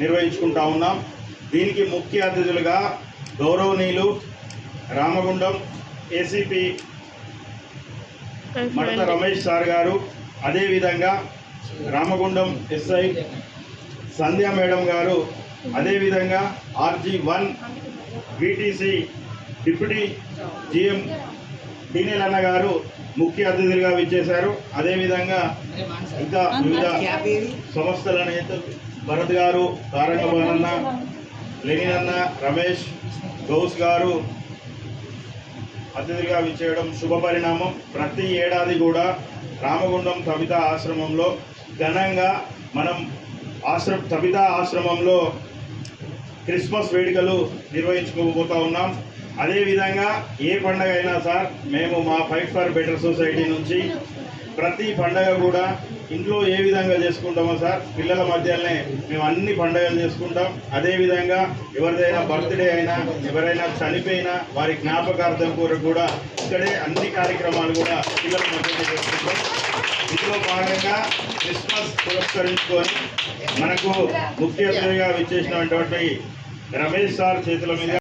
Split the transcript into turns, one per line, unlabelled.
నిర్వహించుకుంటా ఉన్నాం. దీనికి ముఖ్య అతిథులుగా గౌరవనీయులు రామగుండం ఏసీపీ మడత రమేష్ సార్ గారు, అదేవిధంగా రామగుండం ఎస్ఐ సంధ్యా మేడం గారు, అదేవిధంగా RG1 VTC డిప్యూటీ GM టీనేల్ అన్న గారు ముఖ్య అతిథులుగా విచ్చేశారు. అదేవిధంగా ఇంకా వివిధ సంస్థల నేతలు భరత్ గారు, తారంగబాన్ అన్న, లెనిన్ అన్న, రమేష్ గౌస్ గారు అతిథిగా విచ్చేయడం శుభ పరిణామం. ప్రతి ఏడాది కూడా రామగుండం తబితా ఆశ్రమంలో ఘనంగా మనం తబితా ఆశ్రమంలో క్రిస్మస్ వేడుకలు నిర్వహించుకోబోతూ ఉన్నాం. అదేవిధంగా ఏ పండగ అయినా సార్, మేము మా ఫైట్ ఫర్ బెటర్ సొసైటీ నుంచి ప్రతి పండగ కూడా ఇంట్లో ఏ విధంగా చేసుకుంటామో సార్, పిల్లల మధ్యలోనే మేము అన్ని పండుగలు చేసుకుంటాం. అదేవిధంగా ఎవరిదైనా బర్త్డే అయినా, ఎవరైనా చనిపోయినా వారి జ్ఞాపకార్థం కొరకు కూడా ఇక్కడే అన్ని కార్యక్రమాలు కూడా పిల్లల మధ్యలో చేసుకుంటాం. ఇందులో భాగంగా క్రిస్మస్ పురస్కరించుకొని మనకు ముఖ్య అతిథిగా విచ్చేసినటువంటి రమేష్ సార్ చేతుల మీద